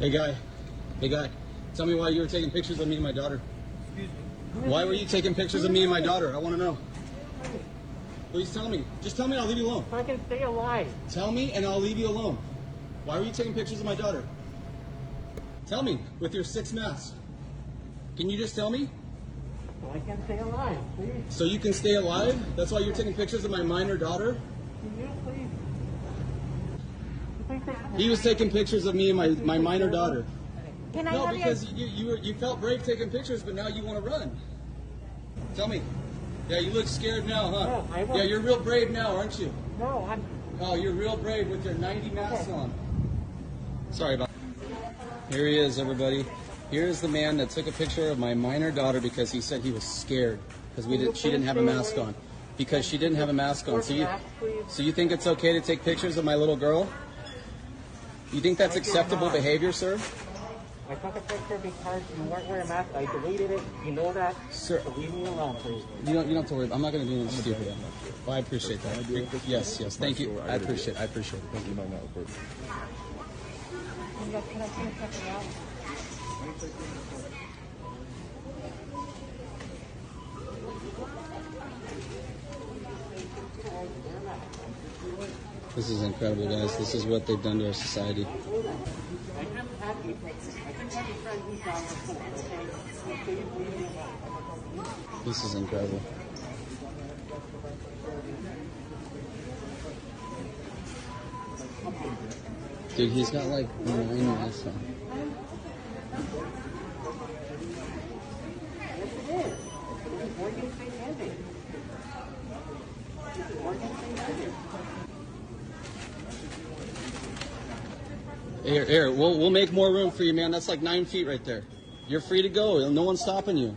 Hey guy, tell me why you were taking pictures of me and my daughter. Excuse me. Why were you taking pictures of me and my daughter? I want to know. Please tell me. Just tell me and I'll leave you alone. So I can stay alive. Tell me and I'll leave you alone. Why were you taking pictures of my daughter? Tell me, with your 6 masks. Can you just tell me? So I can stay alive, please. So you can stay alive? That's why you're taking pictures of my minor daughter? Can you please? He was taking pictures of me and my minor daughter. Can I No, have because you felt brave taking pictures, but now you want to run. Tell me. Yeah, you look scared now, huh? No, I won't. Yeah, you're real brave now, aren't you? No, I'm... Oh, you're real brave with your 90 masks on. Sorry about that. Here he is, everybody. Here's the man that took a picture of my minor daughter because he said he was scared because she didn't have a mask on. Because she didn't have a mask on. So you think it's okay to take pictures of my little girl? You think that's acceptable behavior, sir? I took a picture because you weren't wearing a mask. I deleted it. You know that? Sir. So leave me alone, please. You don't have to worry. I'm not going to do anything stupid. Well, I appreciate that. Yes. Thank you. I appreciate it. Thank you might not work. Can I check it out? This is incredible, guys. This is what they've done to our society. I can have you. I can have a friend who's down the pool, okay? So please leave me alone. This is incredible. Dude, he's got like 9 masks on. Yes, it is. This is Morgan State mandate. This is Morgan State mandate. Here, we'll make more room for you, man. That's like 9 feet right there. You're free to go. No one's stopping you.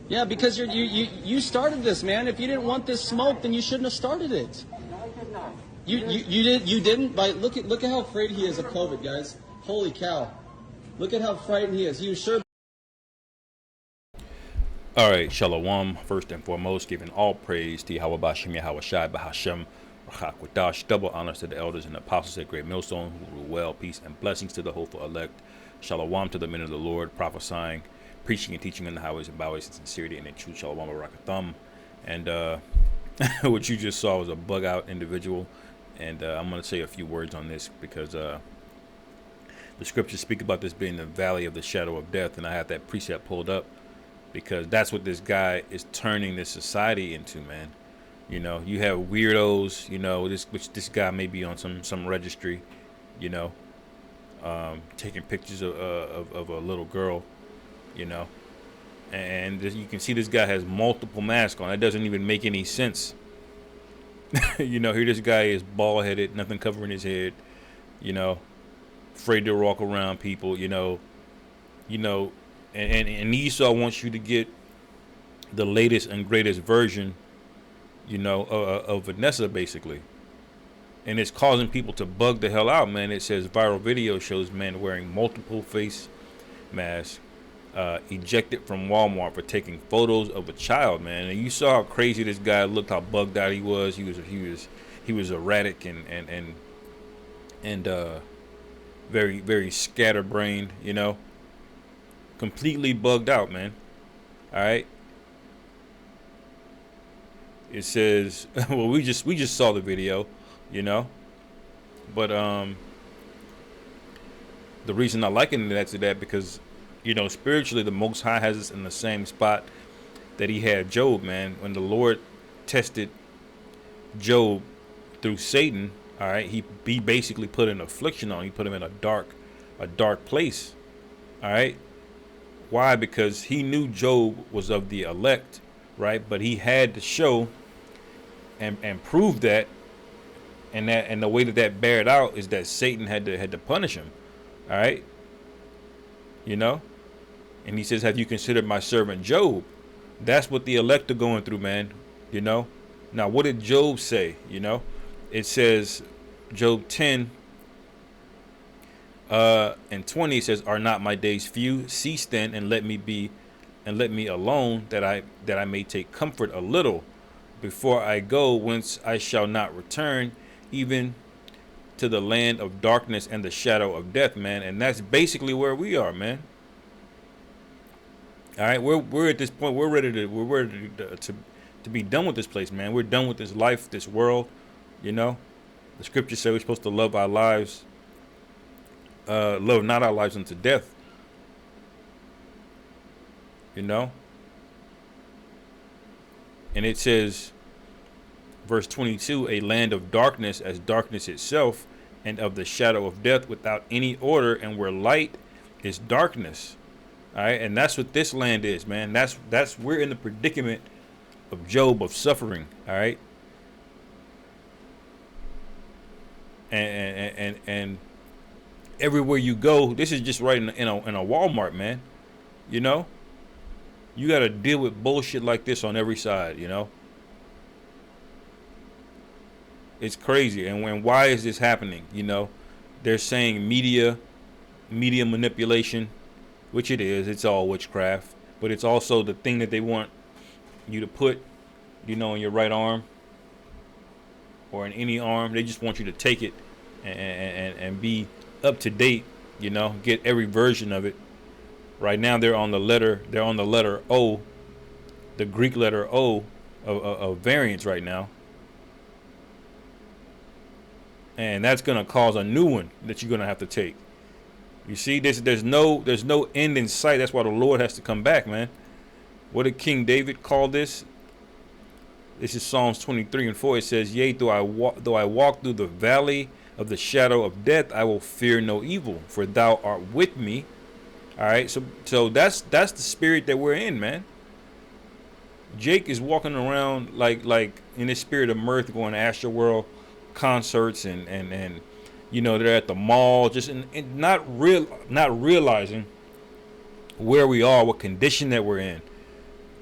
Yeah, because you started this, man. If you didn't want this smoke, then you shouldn't have started it. No, I did not. You didn't. But look at how afraid he is of COVID, guys. Holy cow! Look at how frightened he is. He was sure. All right, Shalom. First and foremost, giving all praise to Yahweh Bashem, Yahweh Shai, Bahashem, Rachakwadash. Double honors to the elders and apostles at Great Millstone who rule well. Peace and blessings to the hopeful elect. Shalom to the men of the Lord, prophesying, preaching and teaching in the highways and byways in sincerity and in truth. Shalom Barakathum. And what you just saw was a bug out individual. And I'm going to say a few words on this because the scriptures speak about this being the valley of the shadow of death. And I have that precept pulled up because that's what this guy is turning this society into, man. You know, you have weirdos, you know, this guy may be on some registry, you know, taking pictures of a little girl, you know, and you can see this guy has multiple masks on. That doesn't even make any sense. You know, here this guy is bald headed, nothing covering his head, you know, afraid to walk around people, you know, and Esau wants you to get the latest and greatest version, you know, of Vanessa, basically. And it's causing people to bug the hell out, man. It says viral video shows men wearing multiple face masks ejected from Walmart for taking photos of a child, man. And you saw how crazy this guy looked, how bugged out he was. He was erratic and very, very scatterbrained, you know. Completely bugged out, man. All right. It says, well, we just saw the video, you know, but the reason I liken that to that because, you know, spiritually the Most High has us in the same spot that He had Job, man. When the Lord tested Job through Satan, all right, he basically put an affliction on him. He put him in a dark place, all right. Why? Because he knew Job was of the elect, right? But he had to show and prove that, and the way that bared out is that Satan had to punish him, all right. You know, and he says, "Have you considered my servant Job?" That's what the elect are going through, man. You know. Now, what did Job say? You know, it says, Job 10. And 20 says, "Are not my days few? Cease then and let me be, and let me alone, that I may take comfort a little, before I go, whence I shall not return, even to the land of darkness and the shadow of death, man. And that's basically where we are, man. All right, we're at this point. We're ready to be done with this place, man. We're done with this life, this world. You know, the scriptures say we're supposed to love our lives, love not our lives unto death. You know, and it says, verse 22, a land of darkness as darkness itself, and of the shadow of death without any order, and where light is darkness. All right, and that's what this land is, man. That's we're in the predicament of Job, of suffering. All right, and everywhere you go, this is just right in a Walmart, man. You know, you got to deal with bullshit like this on every side. You know, it's crazy. And why is this happening? You know, they're saying media manipulation, which it is. It's all witchcraft, but it's also the thing that they want you to put, you know, in your right arm or in any arm. They just want you to take it and be up to date, you know, get every version of it. Right now they're on the letter O, the Greek letter O of variance right now. And that's going to cause a new one that you're going to have to take. You see, there's no end in sight. That's why the Lord has to come back, man. What did King David call this? This is Psalms 23:4. It says, "Yea, though I walk through the valley of the shadow of death, I will fear no evil, for thou art with me." All right, so that's the spirit that we're in, man. Jake is walking around like in this spirit of mirth, going to Astroworld concerts and you know, they're at the mall, just not realizing where we are, what condition that we're in.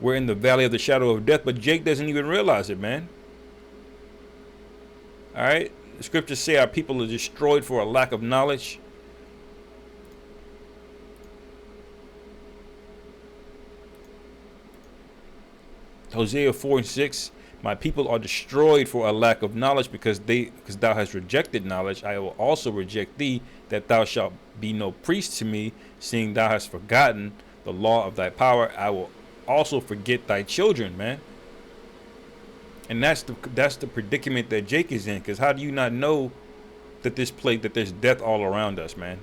We're in the valley of the shadow of death, but Jake doesn't even realize it, man. All right, the scriptures say our people are destroyed for a lack of knowledge. Hosea 4:6. My people are destroyed for a lack of knowledge, because thou hast rejected knowledge. I will also reject thee, that thou shalt be no priest to me, seeing thou hast forgotten the law of thy power. I will also forget thy children, man. And that's the predicament that Jake is in, because how do you not know that that there's death all around us, man?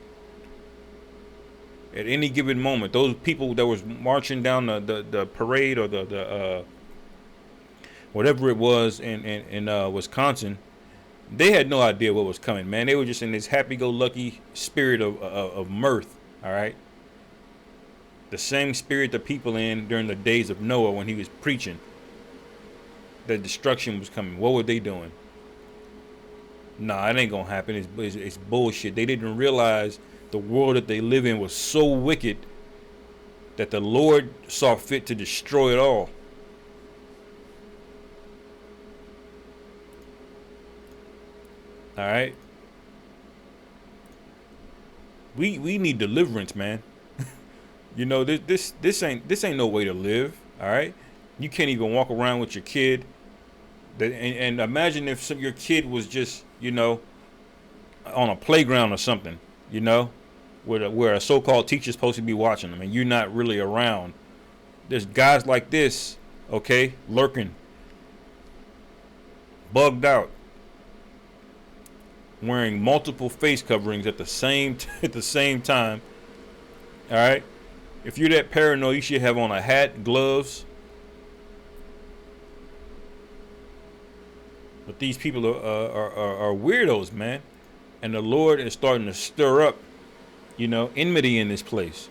At any given moment, those people that was marching down the parade, or the whatever it was in Wisconsin, they had no idea what was coming, man. They were just in this happy-go-lucky spirit of mirth, all right? The same spirit that people in during the days of Noah, when he was preaching that destruction was coming. What were they doing? Nah, it ain't gonna happen. It's bullshit. They didn't realize the world that they live in was so wicked that the Lord saw fit to destroy it all. All right, we need deliverance, man. You know, this ain't no way to live. All right, you can't even walk around with your kid. And imagine if your kid was just, you know, on a playground or something, you know, where a so-called teacher's supposed to be watching them, and you're not really around. There's guys like this, okay, lurking, bugged out, wearing multiple face coverings at the same time. All right, if you're that paranoid, you should have on a hat, gloves. But these people are weirdos, man, and the Lord is starting to stir up, you know, enmity in this place,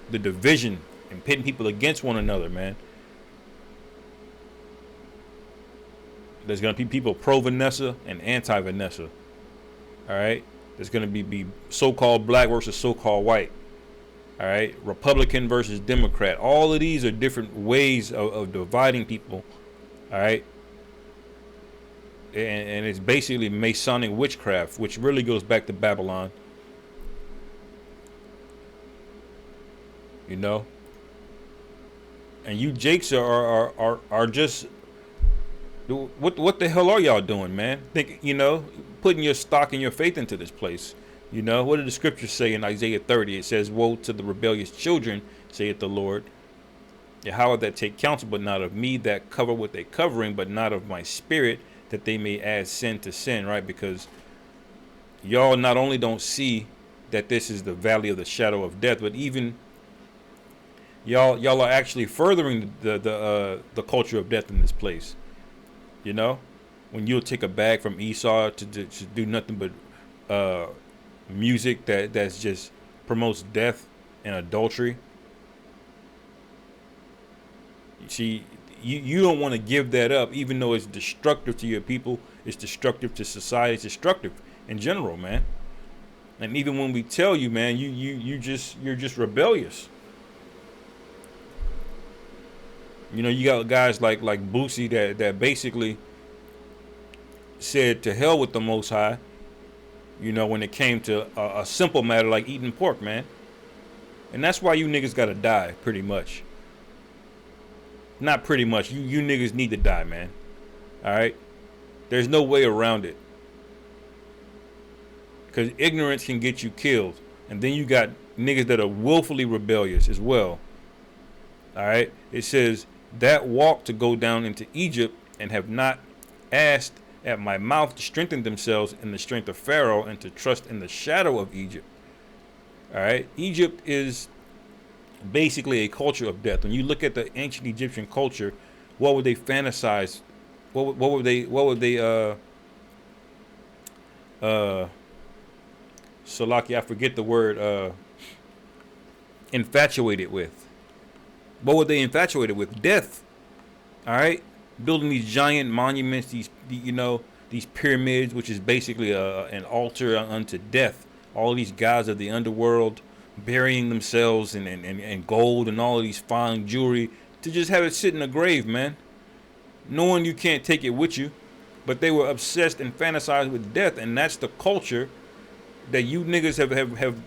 the division, and pitting people against one another, man. There's going to be people pro-Vanessa and anti-Vanessa. All right? There's going to be so-called black versus so-called white. All right? Republican versus Democrat. All of these are different ways of dividing people. All right? And it's basically Masonic witchcraft, which really goes back to Babylon. You know? And you Jakes are just... What the hell are y'all doing, man? Think, you know, putting your stock and your faith into this place. You know, what did the scriptures say in Isaiah 30? It says, woe to the rebellious children, saith the Lord. How that take counsel, but not of me, that cover with a covering, but not of my spirit, that they may add sin to sin, right? Because y'all not only don't see that this is the valley of the shadow of death, but even y'all are actually furthering the culture of death in this place. You know, when you'll take a bag from Esau to do nothing but music that's just promotes death and adultery. See, you don't want to give that up, even though it's destructive to your people, it's destructive to society, it's destructive in general, man. And even when we tell you, man, you're just rebellious. You know, you got guys like Boosie that basically said to hell with the Most High. You know, when it came to a simple matter like eating pork, man. And that's why you niggas gotta die, pretty much. Not pretty much. You niggas need to die, man. All right? There's no way around it. Because ignorance can get you killed. And then you got niggas that are willfully rebellious as well. All right? It says, that walk to go down into Egypt and have not asked at my mouth to strengthen themselves in the strength of Pharaoh and to trust in the shadow of Egypt. All right? Egypt is basically a culture of death. When you look at the ancient Egyptian culture, what would they fantasize? What would they Salaki, I forget the word, infatuated with. What were they infatuated with? Death. All right, building these giant monuments, these pyramids, which is basically an altar unto death. All these gods of the underworld burying themselves in gold and all of these fine jewelry to just have it sit in a grave, man. Knowing you can't take it with you, but they were obsessed and fantasized with death, and that's the culture that you niggas have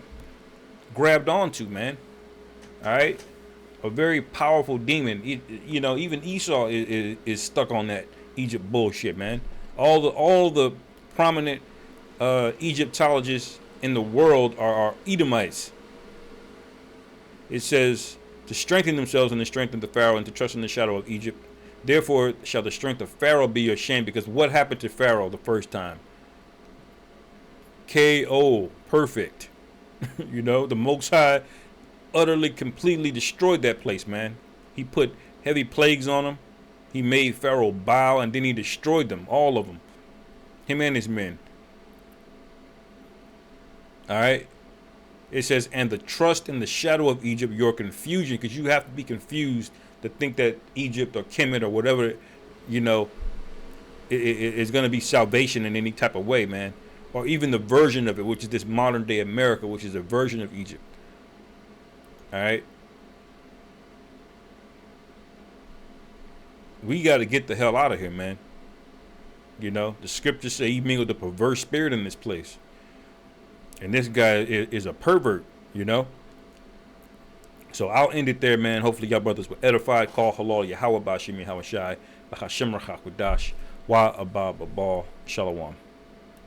grabbed onto, man. All right, a very powerful demon. Even Esau is stuck on that Egypt bullshit, man. All the prominent Egyptologists in the world are Edomites. It says to strengthen themselves in the strength of the Pharaoh and to trust in the shadow of Egypt. Therefore shall the strength of Pharaoh be your shame, because what happened to Pharaoh the first time? KO, perfect. The Most High utterly, completely destroyed that place, man. He put heavy plagues on them. He made Pharaoh bow, and then he destroyed them, all of them. Him and his men. All right. It says, and the trust in the shadow of Egypt, your confusion, because you have to be confused to think that Egypt or Kemet or whatever, is going to be salvation in any type of way, man. Or even the version of it, which is this modern day America, which is a version of Egypt. All right. We got to get the hell out of here, man. The scriptures say he mingled the perverse spirit in this place. And this guy is a pervert, So I'll end it there, man. Hopefully y'all brothers were edified. Call halal Yahweh Bashim Yahweh Shai. Bahashim Rachak Wadash. Wa Abba Babal. Shalom.